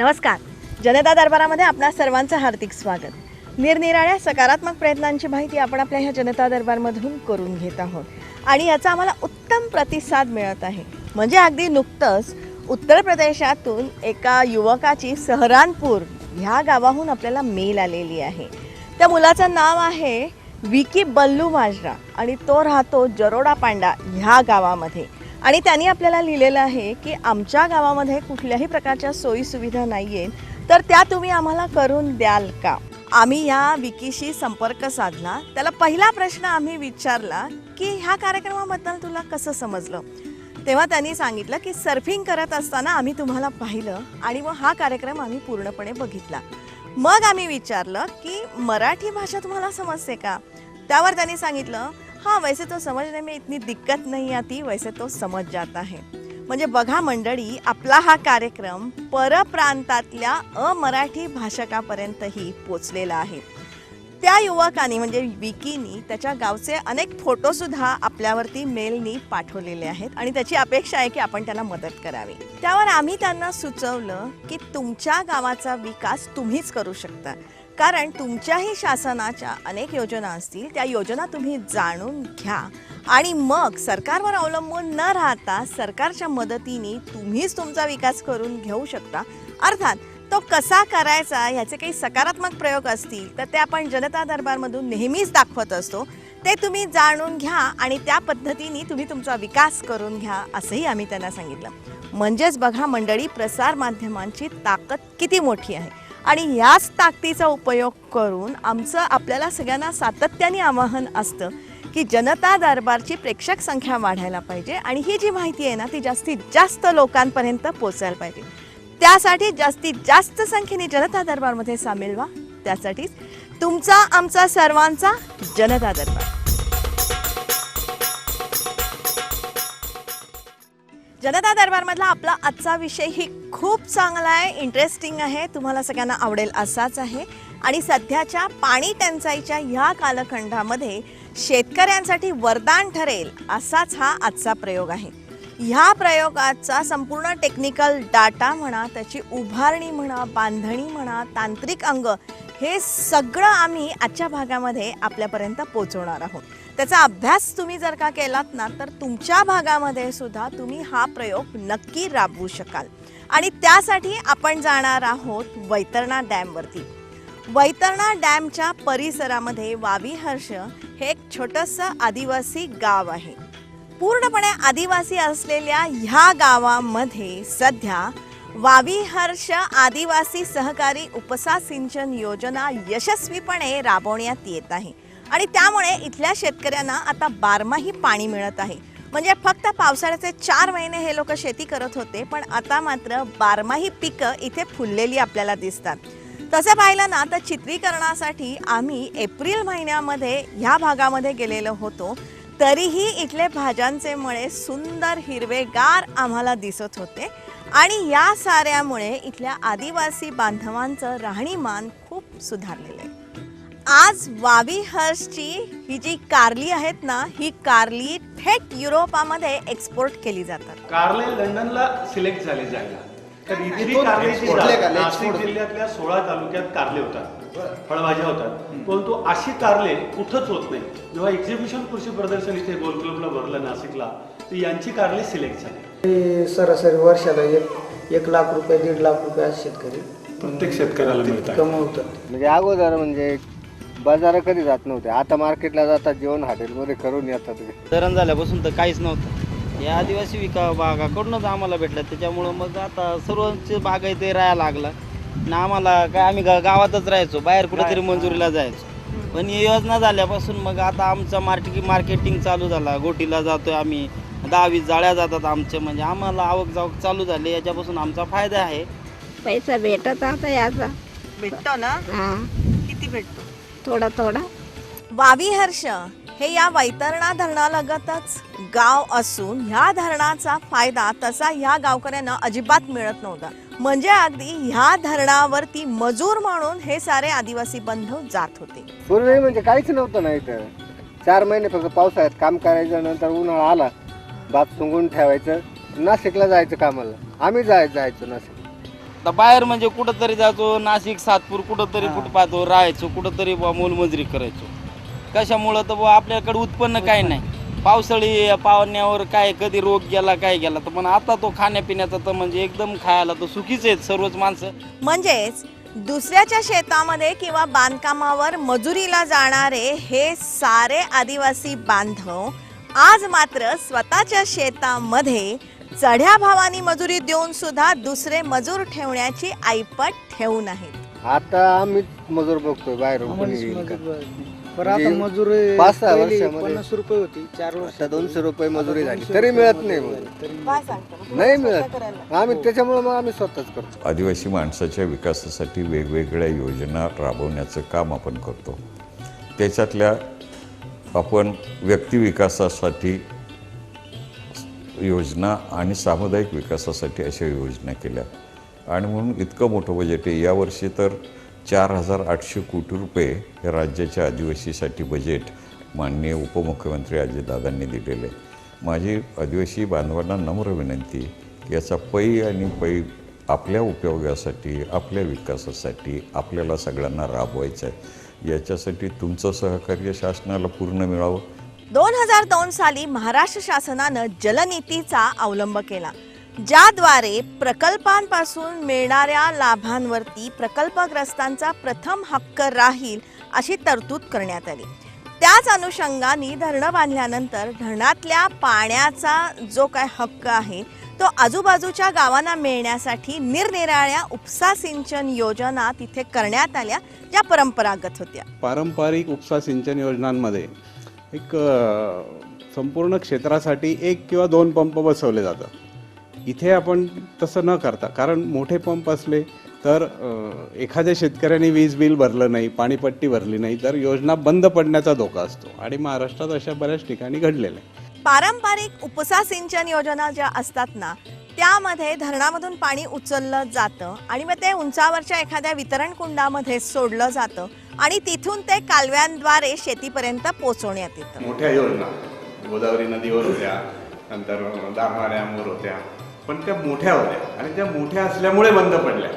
नमस्कार. जनता दरबारामध्ये आपणा सर्वांचं हार्दिक स्वागत. निरनिराळ्या सकारात्मक प्रयत्नांची माहिती आपण आपल्या ह्या जनता दरबारमधून करून घेत आहोत आणि याचा आम्हाला उत्तम प्रतिसाद मिळत आहे. म्हणजे अगदी नुकतंच उत्तर प्रदेशातून एका युवकाची सहरानपूर ह्या गावाहून आपल्याला मेल आलेली आहे. त्या मुलाचं नाव आहे विकी बल्लू माजरा आणि तो राहतो जरोडा पांडा ह्या गावामध्ये. आणि त्यांनी आपल्याला लिहिलेलं आहे की आमच्या गावामध्ये कुठल्याही प्रकारच्या सोयीसुविधा नाही आहेत, तर त्या तुम्ही आम्हाला करून द्याल का. आम्ही या विकीशी संपर्क साधला. त्याला पहिला प्रश्न आम्ही विचारला की ह्या कार्यक्रमाबद्दल तुला कसं समजलं. तेव्हा त्यांनी सांगितलं की सर्फिंग करत असताना आम्ही तुम्हाला पाहिलं आणि मग हा कार्यक्रम आम्ही पूर्णपणे बघितला. मग आम्ही विचारलं की मराठी भाषा तुम्हाला समजते का. त्यावर त्यांनी सांगितलं हाँ, वैसे तो समझने में इतनी दिक्कत नहीं आती, वैसे तो समझ जाता है. म्हणजे बघा मंडळी, आपला हा कार्यक्रम परप्रांतातल्या अमराठी भाषकापर्यंतही पोचलेला आहे. त्या युवकाने म्हणजे विकीनी त्याच्या गावचे अनेक फोटोसुद्धा आपल्यावरती मेलनी पाठवलेले आहेत आणि त्याची अपेक्षा आहे की आपण त्याला मदत करावी. त्यावर आम्ही त्यांना सुचवलं की तुमच्या गावाचा विकास तुम्हीच करू शकता, कारण तुमच्याही शासनाच्या अनेक योजना असतील. त्या योजना तुम्ही जाणून घ्या आणि मग सरकारवर अवलंबून न राहता सरकारच्या मदतीने तुम्हीच तुमचा विकास करून घेऊ शकता. अर्थात तो कसा करायचा ह्याचे काही सकारात्मक प्रयोग असतील तर ते आपण जनता दरबारमधून नेहमीच दाखवत असतो. ते तुम्ही जाणून घ्या आणि त्या पद्धतीने तुम्ही तुमचा विकास करून घ्या असंही आम्ही त्यांना सांगितलं. म्हणजेच बघा मंडळी, प्रसार माध्यमांची ताकद किती मोठी आहे आणि याच ताकदीचा उपयोग करून आमचं आपल्याला सगळ्यांना सातत्याने आवाहन असतं की जनता दरबारची प्रेक्षक संख्या वाढायला पाहिजे आणि ही जी माहिती आहे ना ती जास्तीत जास्त लोकांपर्यंत पोचायला पाहिजे. त्यासाठी जास्तीत जास्त संख्येने जनता दरबारमध्ये सामील व्हा. त्यासाठीच तुमचा आमचा सर्वांचा जनता दरबार. जनता दरबारमधला आपला आजचा विषय ही खूप चांगला आहे, इंटरेस्टिंग आहे, तुम्हाला सगळ्यांना आवडेल असाच आहे. आणि सध्याच्या पाणी टंचाईच्या ह्या कालखंडामध्ये शेतकऱ्यांसाठी वरदान ठरेल असाच हा आजचा प्रयोग आहे. ह्या प्रयोगाचा संपूर्ण टेक्निकल डाटा म्हणा, त्याची उभारणी म्हणा, बांधणी म्हणा, तांत्रिक अंग हे सगळं आम्ही आजच्या भागामध्ये आपल्यापर्यंत पोहोचवणार आहोत. त्याचा अभ्यास तुम्ही जर का केलात ना तर तुमच्या भागामध्ये सुद्धा तुम्ही हा प्रयोग नक्की राबवू शकाल. आणि त्यासाठी आपण जाणार आहोत वैतरणा डॅमवरती. वैतरणा डॅमच्या परिसरामध्ये वावीहर्ष हे एक छोटंसं आदिवासी गाव आहे. पूर्णपणे आदिवासी असलेल्या ह्या गावामध्ये सध्या वावीहर्ष आदिवासी सहकारी उपसा सिंचन योजना यशस्वीपणे राबवण्यात येत आहे आणि त्यामुळे इथल्या शेतकऱ्यांना आता बारमाही पाणी मिळत आहे. म्हणजे फक्त पावसाळ्याचे 4 महिने हे लोक शेती करत होते, पण आता मात्र बारमाही पिकं इथे फुललेली आपल्याला दिसतात. तसं पाहिलं ना तर चित्रीकरणासाठी आम्ही एप्रिल महिन्यामध्ये ह्या भागामध्ये गेलेलो होतो, तरीही इथले भाज्यांचे मळे सुंदर हिरवेगार आम्हाला दिसत होते आणि या साऱ्यामुळे इथल्या आदिवासी बांधवांचं राहणीमान खूप सुधारलेलं आहे. आज वावीहर्षची ही जी कारली आहेत ना, ही कारली थेट युरोपामध्ये एक्सपोर्ट केली जातात. कारले लंडनला सिलेक्ट झाली जागा. तर इतकी कारल्याची जात नाशिक जिल्ह्यातल्या 16 तालुक्यात कारले होतात, फळभाज्या होतात, परंतु अशी कारले कुठंच होत नाही. जेव्हा एक्झिबिशन कृषी प्रदर्शन इथे गोल क्लबला भरलं नाशिकला, तर यांची कारली सिलेक्ट झाली. सरासरी वर्षाला 1 लाख रुपये 1.5 लाख रुपये आज शेतकरी प्रत्येक शेतकऱ्याला मिळतात, कमवतात. म्हणजे अगोदर म्हणजे बाजारा कधी जात नव्हते, आता मार्केटला जातात, जेवण हॉटेलमध्ये करून येतात. धरण झाल्यापासून तर काहीच नव्हतं. या आदिवासी बागाकडूनच आम्हाला भेटलं, त्याच्यामुळं मग आता सर्वच बागा इथे राहायला लागला ना. आम्हाला काय, आम्ही गावातच राहायचो, बाहेर कुठेतरी मंजुरीला जायचो. पण ही योजना झाल्यापासून मग आता आमचं मार्केटिंग चालू झाला. गोटीला जातोय आम्ही, 10-20 जाळ्या जातात आमचे, म्हणजे आम्हाला आवक जावक चालू झाली. याच्यापासून आमचा फायदा आहे. पैसा भेटत आता याचा. भेटतो ना? हा, किती भेटतो? थोडा थोडा. वावीहर्ष हे या वैतरणा धरणालगतच गाव असून ह्या धरणाचा फायदा तसा ह्या गावकऱ्यांना अजिबात मिळत नव्हता. म्हणजे अगदी ह्या धरणावरती मजूर म्हणून हे सारे आदिवासी बंधू जात होते. पूर्वी म्हणजे काहीच नव्हतं ना इथं. 4 महिने फक्त पावसाळ्यात काम करायचं, नंतर उन्हाळा आला भात सुंगून ठेवायचं, नाशिकला जायचं कामाला. आम्ही जायचो नाशिक. तर बाहेर म्हणजे कुठंतरी जायचो, नाशिक सातपूर कुठंतरी फुटपाथवर राहायचो, कुठंतरी मोलमजुरी करायचो. कशामुळं तर आपल्याकडे उत्पन्न काय नाही. पावसाळी पावण्यावर काय कधी रोग गेला काय गेला, तर पण आता तो खाण्यापिण्याचा तर म्हणजे एकदम खायला तर सुखीच आहेत सर्वच माणसं. म्हणजेच दुसऱ्याच्या शेतामध्ये किंवा बांधकामावर मजुरीला जाणारे हे सारे आदिवासी बांधव आज मात्र स्वतःच्या शेतामध्ये चढ्या भावानी मजुरी देऊन सुद्धा दुसरे मजूर ठेवण्याची ऐपत ठेवून आहेत. आता आम्ही मजूर बघतोय बाहेरून कोणी येईल का. पण आता म्हणजे मजूर 5-6 पहिली वर्षामध्ये 50 रुपये होती 4 वर्ष आता 200 रुपये मजुरी झाली तरी मिळत नाही मजूर. काय सांगता? नाही मिळत. आम्ही त्याच्यामुळे मग आम्ही स्वतःच करतो. आदिवासी माणसाच्या विकासासाठी वेगवेगळ्या योजना राबवण्याचं काम आपण करतो. त्याच्यातल्या आपण व्यक्तिविकासासाठी योजना आणि सामुदायिक विकासासाठी अशा योजना केल्या आणि म्हणून इतकं मोठं बजेट आहे. यावर्षी तर 4,800 कोटी रुपये हे राज्याच्या आदिवासीसाठी बजेट माननीय उपमुख्यमंत्री अजितदादांनी दिलेलं आहे. माझी आदिवासी बांधवांना नम्र विनंती की याचा पै आपल्या उपयोगासाठी, आपल्या विकासासाठी आपल्याला सगळ्यांना राबवायचं आहे. याच्यासाठी तुमचं सहकार्य शासनाला पूर्ण मिळावं. 2002 साली महाराष्ट्र शासनानं जलनीतीचा अवलंब केला, ज्याद्वारे प्रकल्पांपासून मिळणाऱ्या लाभांवरती प्रकल्पग्रस्तांचा प्रथम हक्क राहील अशी तरतूद करण्यात आली. त्याच अनुषंगाने धरणं बांधल्यानंतर धरणातल्या पाण्याचा जो काय हक्क आहे तो आजूबाजूच्या गावांना मिळण्यासाठी निरनिराळ्या उपसा सिंचन योजना तिथे करण्यात आल्या, ज्या परंपरागत होत्या. पारंपरिक उपसा सिंचन योजनांमध्ये एक संपूर्ण क्षेत्रासाठी 1 किंवा 2 पंप बसवले जातात. इथे आपण तसं न करता, कारण मोठे पंप असले तर एखाद्या शेतकऱ्याने वीज बिल भरलं नाही, पाणीपट्टी भरली नाही तर योजना बंद पडण्याचा धोका असतो आणि महाराष्ट्रात अशा बऱ्याच ठिकाणी घडलेलं आहे. पारंपरिक उपसा सिंचन योजना ज्या असतात ना, त्यामध्ये धरणामधून पाणी उचललं जातं आणि मग ते उंचावरच्या एखाद्या वितरण कुंडामध्ये सोडलं जातं आणि तिथून ते कालव्यांद्वारे शेतीपर्यंत पोहोचवण्यात येतं. मोठ्या योजना गोदावरी नदीवर होत्या, नंतर दारणा डॅमवर होत्या, पण त्या मोठ्या होत्या आणि त्या मोठ्या असल्यामुळे बंद पडल्या.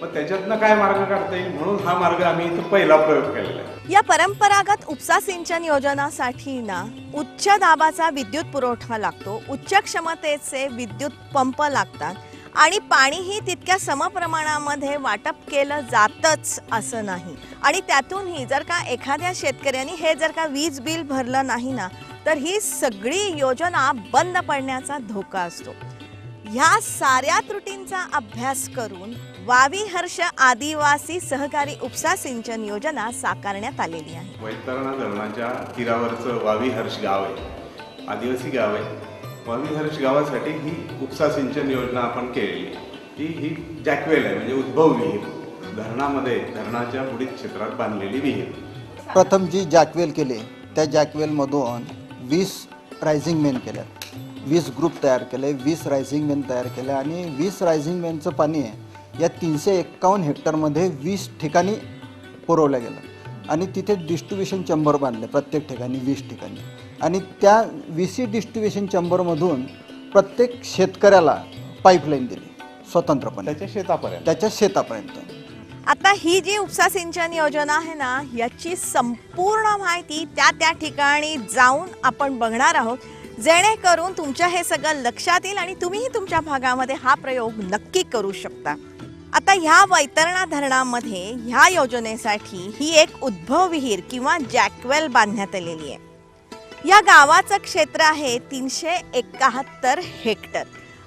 मग त्याच्यातनं काय मार्ग काढता येईल म्हणून हा मार्ग आम्ही इथं पहिला प्रयोग केलेला आहे. या परंपरागत उपसा सिंचन योजनासाठी ना उच्च दाबाचा विद्युत पुरवठा लागतो, उच्च क्षमतेचे विद्युत पंप लागतात आणि पाणीही तितक्या समप्रमाणामध्ये वाटप केलं जातच असं नाही. आणि त्यातूनही जर का एखाद्या शेतकऱ्यांनी हे जर का वीज बिल भरलं नाही ना, तर ही सगळी योजना बंद पडण्याचा धोका असतो. ह्या साऱ्या त्रुटींचा अभ्यास करून वावी हर्ष आदिवासी सहकारी उपसा सिंचन योजना साकारण्यात आलेली आहे. वैतरणा धरणाच्या तीरावरचं वावी हर्ष गाव आहे, आदिवासी गाव आहे. वावी हर्ष गावासाठी ही उपसा सिंचन योजना आपण केलेली आहे. ही जॅकवेल आहे, म्हणजे उद्भव विहीर, धरणामध्ये धरणाच्या बुडीत क्षेत्रात बांधलेली विहीर. प्रथम जी जॅकवेल केले त्या जॅकवेलमधून 20 रायझिंग मेन केल्या, 20 ग्रुप तयार केले, 20 रायझिंग मेन तयार केले आणि 20 रायझिंग मेनचं पाणी आहे या 351 हेक्टरमध्ये 20 ठिकाणी पुरवलं गेलं आणि तिथे डिस्ट्रीब्युशन चंबर बांधले प्रत्येक ठिकाणी 20 ठिकाणी आणि त्या 20 डिस्ट्रीब्युशन चंबरमधून प्रत्येक शेतकऱ्याला पाईपलाईन दिली स्वतंत्रपणे त्याच्या शेतापर्यंत. आता ही जी उपसा सिंचन योजना आहे ना, याची संपूर्ण माहिती त्या ठिकाणी जाऊन आपण बघणार आहोत, जेणेकरून तुमच्या हे सगळं लक्षात येईल आणि तुम्हीही तुमच्या भागामध्ये हा प्रयोग नक्की करू शकता. आता ह्या वैतरणा धरणामध्ये ह्या योजनेसाठी ही एक उद्भव विहीर किंवा जॅकवेल बांधण्यात आलेली आहे. या गावाचं क्षेत्र आहे 371 हेक्टर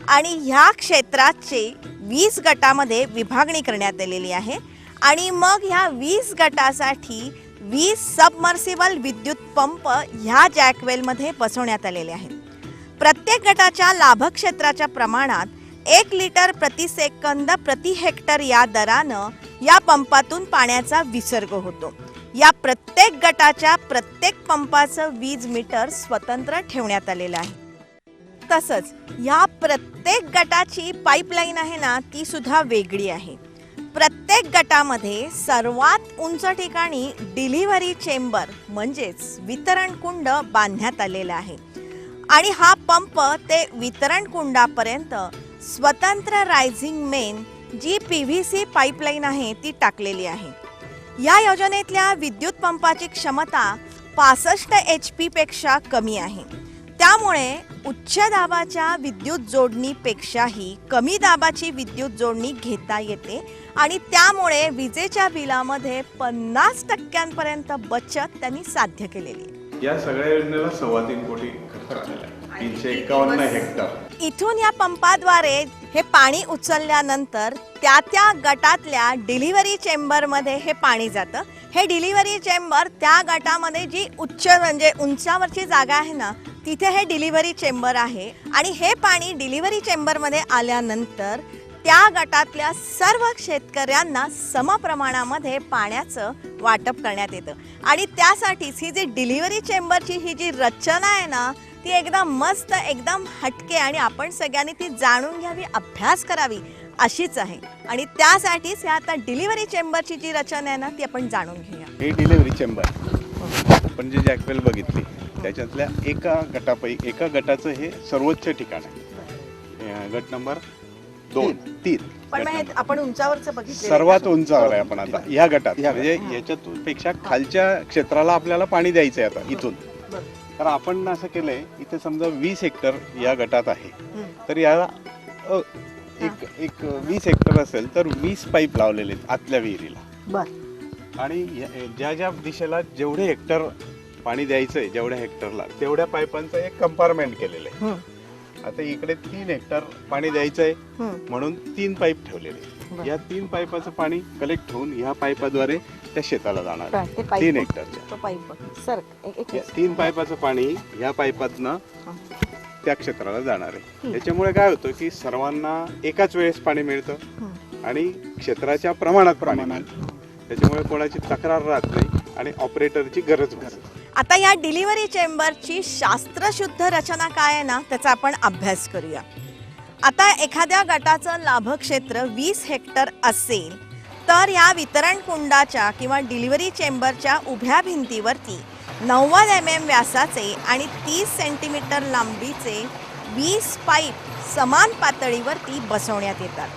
आणि ह्या क्षेत्राचे 20 गटामध्ये विभागणी करण्यात आलेली आहे आणि मग ह्या 20 गटासाठी 20 सबमर्सिबल विद्युत पंप ह्या जॅकवेलमध्ये बसवण्यात आलेले आहेत. प्रत्येक गटाच्या लाभक्षेत्राच्या प्रमाणात 1 लिटर प्रति सेकंद प्रति हेक्टर या दरानं या पंपातून पाण्याचा विसर्ग होतो. या प्रत्येक गटाच्या प्रत्येक पंपाचं वीज मीटर स्वतंत्र ठेवण्यात आलेलं आहे. तसंच या प्रत्येक गटाची पाईपलाईन आहे ना, ती सुद्धा वेगळी आहे. प्रत्येक गटामध्ये सर्वात उंच ठिकाणी डिलिव्हरी चेंबर म्हणजेच वितरण कुंड बांधण्यात आलेला आहे आणि हा पंप ते वितरण कुंडापर्यंत स्वतंत्र रायझिंग मेन जी PVC पाईपलाईन आहे ती टाकलेली आहे. या योजनेतल्या विद्युत पंपाची क्षमता 65 HP पेक्षा कमी आहे. त्यामुळे उच्च दाबाच्या विद्युत जोडणीपेक्षाही कमी दाबाची विद्युत जोडणी घेता येते आणि त्यामुळे विजेच्या बिलामध्ये 50% बचत त्यांनी साध्य केलेली आहे. या सगळ्या योजनेला 3.25 कोटी खर्च झालेला आहे. 351 हेक्टर. इथून या पंपाद्वारे हे पाणी उचलल्यानंतर त्या गटातल्या डिलिव्हरी चेंबरमध्ये हे पाणी जातं. हे डिलिव्हरी चेंबर त्या गटामध्ये जी उंचावरची जागा आहे ना तिथे हे डिलिव्हरी चेंबर आहे आणि हे पाणी डिलिव्हरी चेंबरमध्ये आल्यानंतर त्या गटातल्या सर्व शेतकऱ्यांना समप्रमाणामध्ये पाण्याचं वाटप करण्यात येतं. आणि त्यासाठीच ही जी डिलिव्हरी चेंबरची ही जी रचना आहे ना ती एकदम मस्त, एकदम हटके आणि आपण सगळ्यांनी ती जाणून घ्यावी, अभ्यास करावी अशीच आहे. आणि त्यासाठीच ह्या आता डिलिव्हरी चेंबरची जी रचना आहे ना ती आपण जाणून घेऊया. हे डिलिव्हरी चेंबर आपण जे जॅकवेल बघितली त्याच्यातल्या एका गटाचं हे सर्वोच्च ठिकाण आहे. गट नंबर 2, 3. पण मग हे आपण उंचावरचं बघितलं सर्वात उंचावर आहे आपण आता या गटात. म्हणजे याच्यापेक्षा खालच्या क्षेत्राला आपल्याला पाणी द्यायचं आहे आता इथून. तर आपण असं केलंय इथे समजा 20 हेक्टर या गटात आहे तर याला एक 20 हेक्टर असेल तर 20 पाईप लावलेले आहेत आतल्या विहिरीला. आणि ज्या ज्या दिशेला जेवढे हेक्टर पाणी द्यायचंय जेवढ्या हेक्टरला तेवढ्या पाईपांचं एक कंपार्टमेंट केलेलं आहे. आता इकडे 3 हेक्टर पाणी द्यायचंय म्हणून 3 पाईप ठेवलेले. या 3 पाईपाचं पाणी कलेक्ट होऊन ह्या पाईपाद्वारे त्या शेताला जाणार आहे. 3 हेक्टरच्या 3 पाईपाचं पाणी ह्या पाईपातनं त्या क्षेत्राला जाणार आहे. त्याच्यामुळे काय होतं की सर्वांना एकाच वेळेस पाणी मिळतं आणि क्षेत्राच्या प्रमाणात पाणी मिळतं. त्याच्यामुळे कोणाची तक्रार राहत नाही आणि ऑपरेटरची गरज भासत. आता या डिलिव्हरी चेंबरची शास्त्रशुद्ध रचना काय आहे ना त्याचा आपण अभ्यास करूया. आता एखाद्या गटाचं लाभक्षेत्र 20 हेक्टर असेल तर या वितरण कुंडाच्या किंवा डिलिव्हरी चेंबरच्या उभ्या भिंतीवरती 90 mm व्यासाचे आणि 30 सेंटीमीटर लांबीचे 20 पाईप समान पातळीवरती बसवण्यात येतात.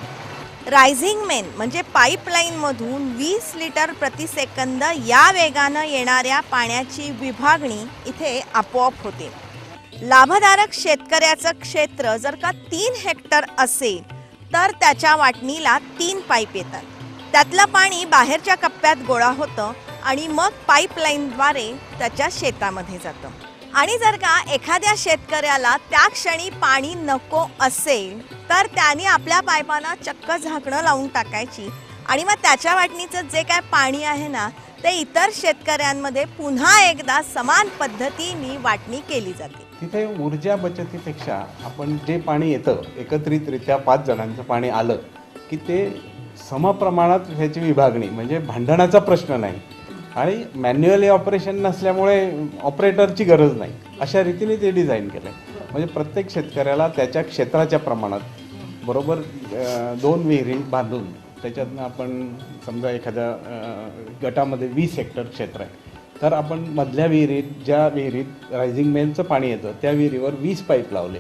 रायझिंग मेन म्हणजे पाईपलाईनमधून 20 लिटर प्रति सेकंद या वेगानं येणाऱ्या पाण्याची विभागणी इथे आपोआप होते. लाभधारक शेतकऱ्याचं क्षेत्र जर का 3 हेक्टर असेल तर त्याच्या वाटणीला 3 पाईप येतात. त्यातलं पाणी बाहेरच्या कप्प्यात गोळा होतं आणि मग पाईपलाईनद्वारे त्याच्या शेतामध्ये जातं. आणि जर का एखाद्या शेतकऱ्याला त्या क्षणी पाणी नको असेल तर त्याने आपल्या पाईपांना चक्क झाकणं लावून टाकायची आणि मग त्याच्या वाटणीचं जे काय पाणी आहे ना ते इतर शेतकऱ्यांमध्ये पुन्हा एकदा समान पद्धतीने वाटणी केली जाते. तिथे ऊर्जा बचतीपेक्षा आपण जे पाणी येतं एकत्रितरित्या 5 जणांचं पाणी आलं की ते समप्रमाणात ह्याची विभागणी म्हणजे भांडणाचा प्रश्न नाही आणि मॅन्युअली ऑपरेशन नसल्यामुळे ऑपरेटरची गरज नाही अशा रीतीने ते डिझाईन केलं आहे. म्हणजे प्रत्येक शेतकऱ्याला त्याच्या क्षेत्राच्या प्रमाणात बरोबर 2 विहिरी बांधून त्याच्यातनं आपण समजा एखाद्या गटामध्ये 20 हेक्टर क्षेत्र आहे तर आपण मधल्या विहिरीत ज्या विहिरीत रायझिंग मेनचं पाणी येतं त्या विहिरीवर 20 पाईप लावले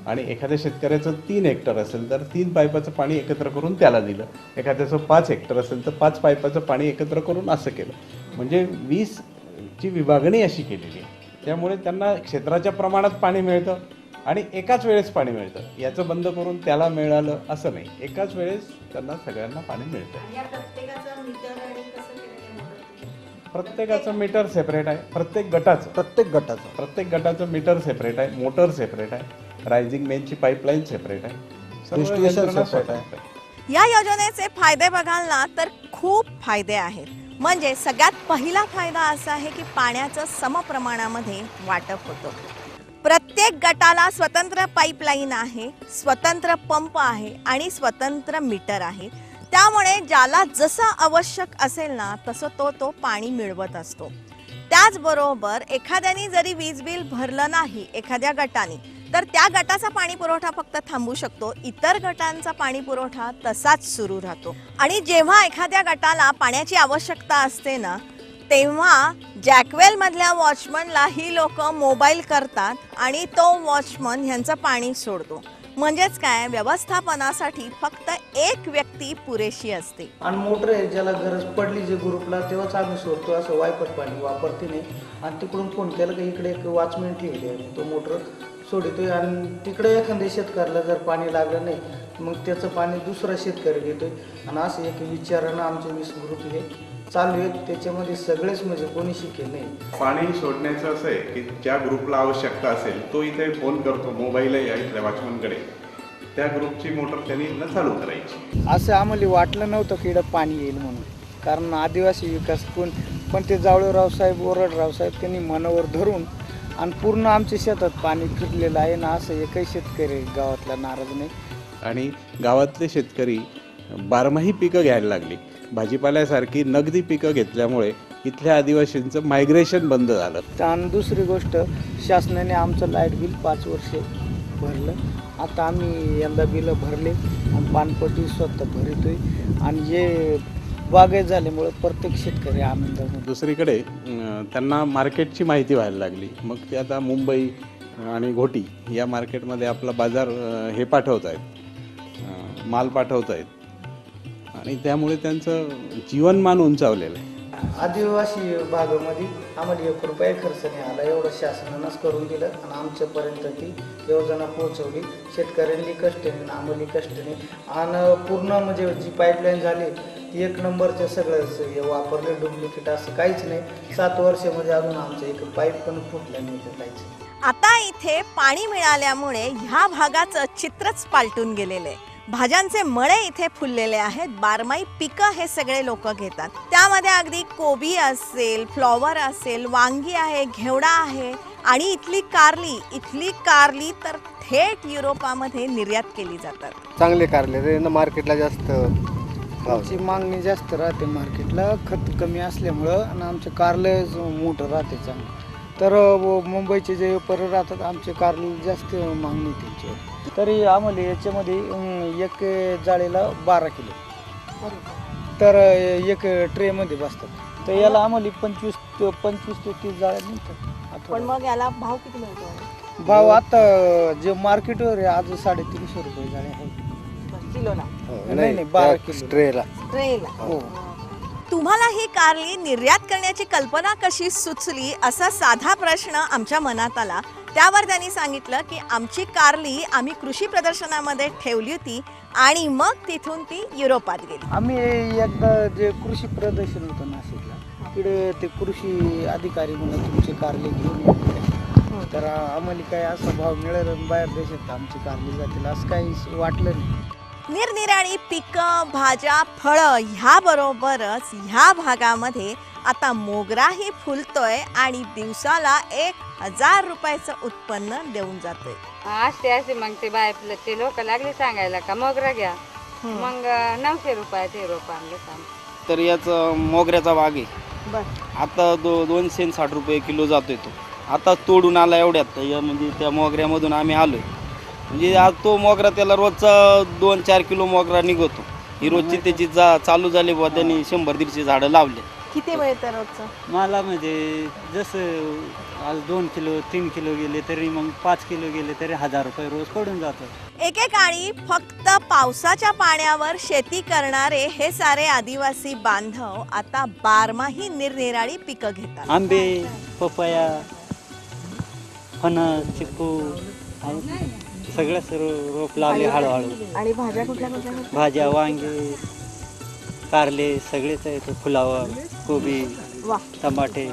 आणि एखाद्या शेतकऱ्याचं 3 हेक्टर असेल तर 3 पाईपाचं पाणी एकत्र करून त्याला दिलं. एखाद्याचं 5 हेक्टर असेल तर 5 पाईपाचं पाणी एकत्र करून असं केलं. म्हणजे 20ची विभागणी अशी केलेली आहे. त्यामुळे त्यांना क्षेत्राच्या प्रमाणात पाणी मिळतं आणि एकाच वेळेस पाणी मिळतं. याचं बंद करून त्याला मिळालं असं नाही, एकाच वेळेस त्यांना सगळ्यांना पाणी मिळतं. प्रत्येकाचं मीटर सेपरेट आहे. प्रत्येक गटाचं मीटर सेपरेट आहे, मोटर सेपरेट आहे, रायझिंग मेनची पाईपलाईन सेपरेट आहे, डिस्ट्रीब्युशन सेपरेट आहे. या योजनेचे फायदे बघाल ना तर खूप फायदे आहेत. म्हणजे सगळ्यात पहिला फायदा असा आहे की पाण्याचं समप्रमाणामध्ये वाटप होतं. प्रत्येक गटाला स्वतंत्र पाईपलाईन आहे, स्वतंत्र पंप आहे आणि स्वतंत्र मीटर आहे. त्यामुळे ज्याला जसं आवश्यक असेल ना तसं तो पाणी मिळवत असतो. त्याचबरोबर एखाद्याने जरी वीज बिल भरलं नाही एखाद्या गटाने तर त्या गटाचा पाणी पुरवठा फक्त थांबू शकतो, इतर गटांचा पाणी पुरवठा तसाच सुरू राहतो. आणि जेव्हा एखाद्या गटाला पाण्याची आवश्यकता असते ना तेव्हा जॅकवेल मधल्या वॉचमनला ही लोक मोबाईल करतात आणि तो वॉचमन ह्यांचं पाणी सोडतो. म्हणजेच काय, व्यवस्थापनासाठी फक्त एक व्यक्ती पुरेशी असते. आणि मोटर आहे ज्याला गरज पडली जे ग्रुपला तेव्हाच आम्ही सोडतो, असं वायपट पाणी वापरते नाही. आणि तिकडून फोन केला की इकडे एक वॉचमॅन ठेवले आहे, तो मोटर सोडतोय आणि तिकडे एखाद्या शेतकऱ्याला जर पाणी लागलं नाही मग त्याचं पाणी दुसरा शेतकरी घेतोय. आणि असं एक विचारानं आमचे 20 ग्रुप हे चालू आहेत, त्याच्यामध्ये सगळेच म्हणजे कोणी शिकेल नाही. पाणी सोडण्याचं असं आहे की ज्या ग्रुपला आवश्यकता असेल तो इथे फोन करतो, मोबाईलही आहे इथल्या वॉचमनकडे, त्या ग्रुपची मोटर त्यांनी इथनं चालू करायची. असं आम्हाला वाटलं नव्हतं की इकडं पाणी येईल म्हणून, कारण आदिवासी विकास पण ते जावळेराव साहेब, ओरडराव साहेब त्यांनी मनावर धरून आणि पूर्ण आमच्या शेतात पाणी फिरलेलं आहे ना, असं एकही शेतकरी गावातला नाराज नाही. आणि गावातले शेतकरी बारमाही पिकं घ्यायला लागली. भाजीपाल्यासारखी नगदी पिकं घेतल्यामुळे इथल्या आदिवासींचं मायग्रेशन बंद झालं. आणि दुसरी गोष्ट, शासनाने आमचं लाईट बिल 5 वर्षे भरलं. आता आम्ही यंदा बिलं भरले आणि पाणपट्टी स्वतः भरतोय. आणि जे बागायत झाल्यामुळं प्रत्येक शेतकरी आनंद. दुसरीकडे त्यांना मार्केटची माहिती व्हायला लागली. मग ते आता मुंबई आणि घोटी या मार्केटमध्ये आपला बाजार हे पाठवत आहेत, माल पाठवत आहेत. आणि त्यामुळे त्यांचं जीवनमान उंचावलेलं आहे. आदिवासी भागामध्ये आम्हाला 1 रुपया खर्च नाही आला, एवढं शासनानंच करून दिलं आणि आमच्यापर्यंत ती योजना पोहोचवली. शेतकऱ्यांनी कष्ट नाही, आम्हाला कष्ट नाही. आणि पूर्ण म्हणजे जी पाईपलाईन झाली ती 1 नंबरचं सगळंच हे वापरले, डुप्लिकेट असं काहीच नाही. 7 वर्षामध्ये अजून आमचं एक पाईप पण फुटलं नाही काहीच. आता इथे पाणी मिळाल्यामुळे ह्या भागाचं चित्रच पालटून गेलेलं आहे. भाज्यांचे मळे इथे फुललेले आहेत. बारमाही पिकं हे सगळे लोक घेतात. त्यामध्ये अगदी कोबी असेल, फ्लॉवर असेल, वांगी आहे, घेवडा आहे आणि इथली कारली तर थेट युरोपामध्ये निर्यात केली जातात. चांगले कारले मार्केटला जास्त आमची मागणी जास्त राहते मार्केटला, खत कमी असल्यामुळं. आणि आमचे कारलं मोठं राहते चांगलं. तर मुंबईचे जे व्यापारी राहतात आमचे कारले जास्त मागणी त्यांच्यावर. तरी आम्हाला याच्यामध्ये 1 जाळीला 12 किलो तर 1 ट्रेमध्ये बसतात. तर याला आम्हाला 25 ते 30 जाळ्या मिळतात. पण मग याला भाव किती मिळतो? भाव आता जे मार्केटवर आहे आज 350 रुपये जाळी आहे किलोला. नाही 12 किलो ट्रेला. हो. तुम्हाला ही कारली निर्यात करण्याची कल्पना कशी सुचली असा साधा प्रश्न आमच्या मनात आला. त्यावर त्यांनी सांगितलं की आमची कारली आम्ही कृषी प्रदर्शनामध्ये ठेवली होती आणि मग तिथून ती युरोपात गेली. आम्ही एकदा जे कृषी प्रदर्शन होतं नाशिकला, तिकडे ते कृषी अधिकारी म्हणून तुमचे कारले घेऊन येते. तर आम्हाला काय असा भाव मिळेल बाहेर देशात आमची कारली जातील असं काही वाटलं नाही. निरनिराळी पिकं, भाज्या, फळं ह्याबरोबरच ह्या भागामध्ये आता मोगराही फुलतोय आणि दिवसाला 1000 रुपयाचं उत्पन्न देऊन जातोय. असे मग ते लोक लागले सांगायला का मोगरा घ्या, मग 900 रुपयाचे रोप आणले. तर याचं मोगऱ्याचा बाग आहे. आता 260 रुपये किलो जातोय तो. आता तोडून आला एवढ्यात. म्हणजे त्या मोगऱ्यामधून आम्ही आलोय. म्हणजे आज तो मोगरा त्याला रोजचा 2-4 किलो मोगरा निघतो. ही रोजची त्याची चालू झाली बुवा. त्यांनी 100-150 झाडं लावले. किती मिळतं रोजचं? मला म्हणजे जसं आज 2 किलो 3 किलो गेले तरी मग 5 किलो गेले तरी 1000 रुपये रोज पडून जातात. एकेकाळी फक्त पावसाच्या पाण्यावर शेती करणारे हे सारे आदिवासी बांधव आता बारमाही निरनिराळी पिकं घेतात. आंबे, पपया, फणस, चिकू सगळं सर्व रोप लावले हळूहळू. आणि भाज्या कुठल्या कुठल्या? भाज्या, वांगे, कारले सगळेच आहेत. फुलावर, कोबी, टमाटे.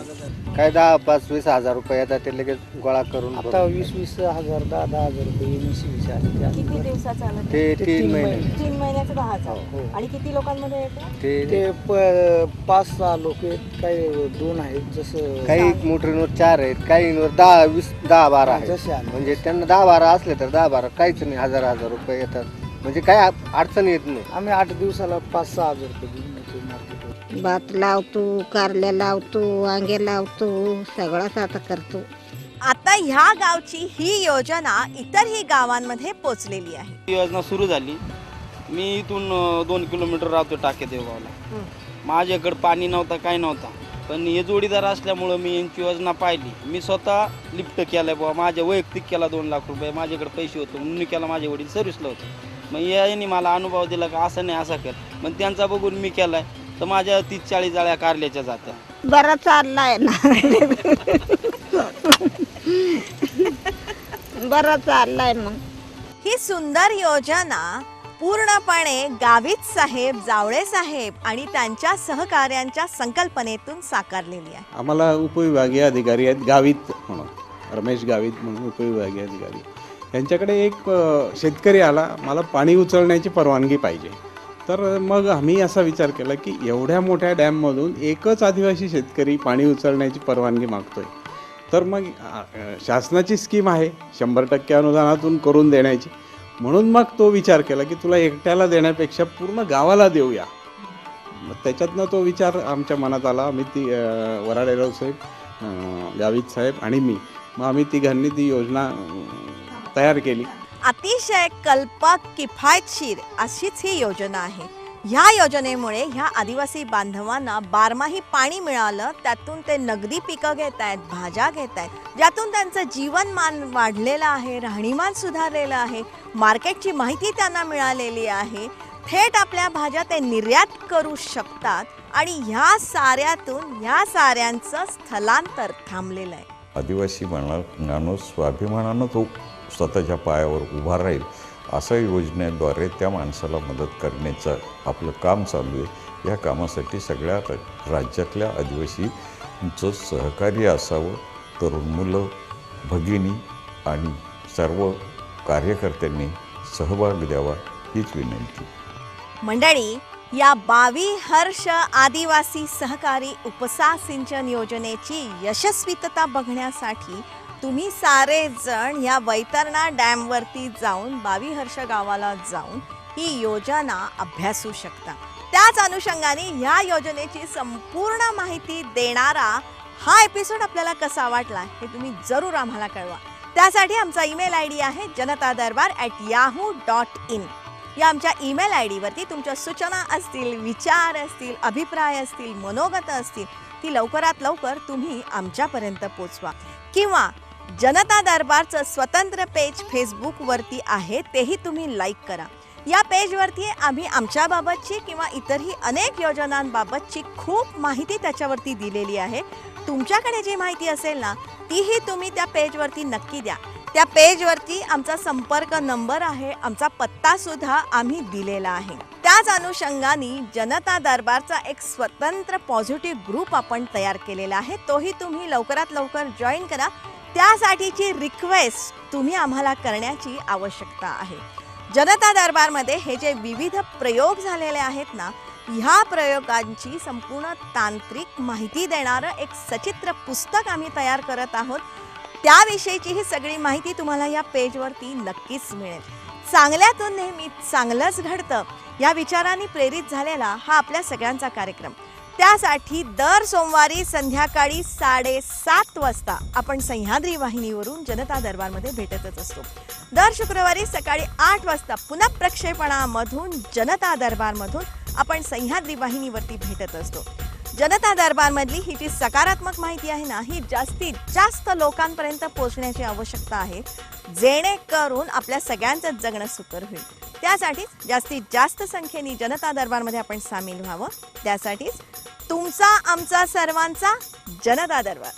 काय 10-20 हजार रुपये येतात ते लगेच गोळा करून. आता 20 हजार 10 रुपये MSC आले. किती दिवसाचं आलं? ते 3 महिने. 3 महिन्याचं 10,000. आणि किती लोकांमध्ये येतं? ते 5-6 लोक आहेत, काही 2 आहेत. जसं काही मोटरींवर 4 आहेत, काहींवर 10-12 आहेत. जसे आले म्हणजे त्यांना 10-12 असले तर 10-12 काहीच नाही, 1000 रुपये येतात. म्हणजे काय अडचण येत नाही. आम्ही 8 दिवसाला 5-6 हजार रुपये घेऊन येतो मार्केटवर. भात लावतो, कारल्या लावतो, वांगे लावतो, सगळंच आता करतो. आता ह्या गावची ही योजना इतरही गावांमध्ये पोचलेली आहे. ही योजना सुरू झाली. मी इथून 2 किलोमीटर राहतो टाके देवगावला. माझ्याकडे पाणी नव्हता, काय नव्हता. पण हे जोडीदार असल्यामुळं मी यांची योजना पाहिली. मी स्वतः लिफ्ट केलं बाबा, माझ्या वैयक्तिक केला 2 लाख रुपये, माझ्याकडे पैसे होते म्हणून मी केला, माझे वडील सर्व्हिसला होते. मग यांनी मला अनुभव दिला का असं नाही असं कर, मग त्यांचा बघून मी केलाय. तर माझ्या 30-40 जाळ्या कारल्याच्या जात्या. बरं चाललाय ना. बरं चाललाय. मग ही सुंदर योजना पूर्णपणे गावित साहेब, जावळे साहेब आणि त्यांच्या सहकार्यांच्या संकल्पनेतून साकारलेली आहे. आम्हाला उपविभागीय अधिकारी आहेत गावित म्हणून, रमेश गावित म्हणून उपविभागीय अधिकारी. त्यांच्याकडे एक शेतकरी आला, मला पाणी उचलण्याची परवानगी पाहिजे. तर मग आम्ही असा विचार केला की एवढ्या मोठ्या डॅममधून एकच आदिवासी शेतकरी पाणी उचलण्याची परवानगी मागतोय. तर मग शासनाची स्कीम आहे 100% अनुदानातून करून देण्याची. म्हणून मग तो विचार केला की तुला एकट्याला देण्यापेक्षा पूर्ण गावाला देऊया. मग त्याच्यातनं तो विचार आमच्या मनात आला. आम्ही ती वराडेराव साहेब, गावित साहेब आणि मी, मग आम्ही तिघांनी ती योजना तयार केली. अतिशय कल्पक, किफायतशीर अशीच ही योजना आहे. ह्या योजनेमुळे ह्या आदिवासी बांधवांना बारमाही पाणी मिळालं, त्यातून ते नगदी पिकं घेत आहेत, भाज्या घेत आहेत, ज्यातून त्यांचं जीवनमान वाढलेलं आहे, राहणीमान सुधारलेलं आहे, मार्केटची माहिती त्यांना मिळालेली आहे. थेट आपल्या भाज्या ते निर्यात करू शकतात आणि ह्या साऱ्यांचं स्थलांतर थांबलेलं आहे. आदिवासी माणूस स्वाभिमानानं तो स्वतःच्या पायावर उभा राहील अशा योजनेद्वारे त्या माणसाला मदत करण्याचं आपलं काम चालू आहे. या कामासाठी सगळ्या राज्यातल्या आदिवासींचं सहकार्य असावं. तरुण मुलं, भगिनी आणि सर्व कार्यकर्त्यांनी सहभाग द्यावा हीच विनंती. मंडळी, या 22 हर्ष आदिवासी सहकारी उपसा सिंचन योजनेची यशस्वीतता बघण्यासाठी तुम्ही सारेजण या वैतरणा डॅमवरती जाऊन 22 हर्ष गावाला जाऊन ही योजना अभ्यासू शकता. त्याच अनुषंगाने ह्या योजनेची संपूर्ण माहिती देणारा हा एपिसोड आपल्याला कसा वाटला हे तुम्ही जरूर आम्हाला कळवा. त्यासाठी आमचा ईमेल ID आहे janatadarbar@yahoo.in. या आमच्या ईमेल ID वरती तुमच्या सूचना असतील, विचार असतील, अभिप्राय असतील, मनोगत असतील, ती लवकरात लवकर तुम्ही आमच्यापर्यंत पोचवा. किंवा जनता दरबारचं स्वतंत्र पेज फेसबुकवरती आहे, तेही तुम्ही लाईक करा. या पेजवरती आम्ही आमच्याबाबतची किंवा इतरही अनेक योजनांबाबतची खूप माहिती त्याच्यावरती दिलेली आहे. तुमच्याकडे जी माहिती असेल ना, तीही तुम्ही त्या पेजवरती नक्की द्या. त्या पेजवरती आमचा संपर्क नंबर आहे, आमचा पत्तासुद्धा आम्ही दिलेला आहे. त्याच अनुषंगाने जनता दरबारचा एक स्वतंत्र पॉझिटिव्ह ग्रुप आपण तयार केलेला आहे, तोही तुम्ही लवकरात लवकर जॉईन करा. त्यासाठीची रिक्वेस्ट तुम्ही आम्हाला करण्याची आवश्यकता आहे. जनता दरबारमध्ये हे जे विविध प्रयोग झालेले आहेत ना, ह्या प्रयोगांची संपूर्ण तांत्रिक माहिती देणारं एक सचित्र पुस्तक आम्ही तयार करत आहोत. त्याविषयीची ही सगळी माहिती तुम्हाला या पेजवरती नक्कीच मिळेल. चांगल्यातून नेहमी चांगलंच घडतं या विचारांनी प्रेरित झालेला हा आपल्या सगळ्यांचा कार्यक्रम. त्यासाठी दर सोमवारी संध्याकाळी 7:30 वाजता आपण सह्याद्री वाहिनीवरून जनता दरबारमध्ये भेटतच असतो. दर शुक्रवारी सकाळी 8 वाजता पुन्हा प्रक्षेपणामधून जनता दरबारमधून आपण सह्याद्री वाहिनीवरती भेटत असतो. जनता दरबारमधली ही जी सकारात्मक माहिती आहे ना, ही जास्तीत जास्त लोकांपर्यंत पोहोचण्याची आवश्यकता आहे, जेणेकरून आपल्या सगळ्यांचं जगणं सुकर होईल. त्यासाठी जास्तीत जास्त संख्येने जनता दरबारमध्ये आपण सामील व्हावं. त्यासाठीच तुमचा, आमचा, सर्वांचा जनता दरबार.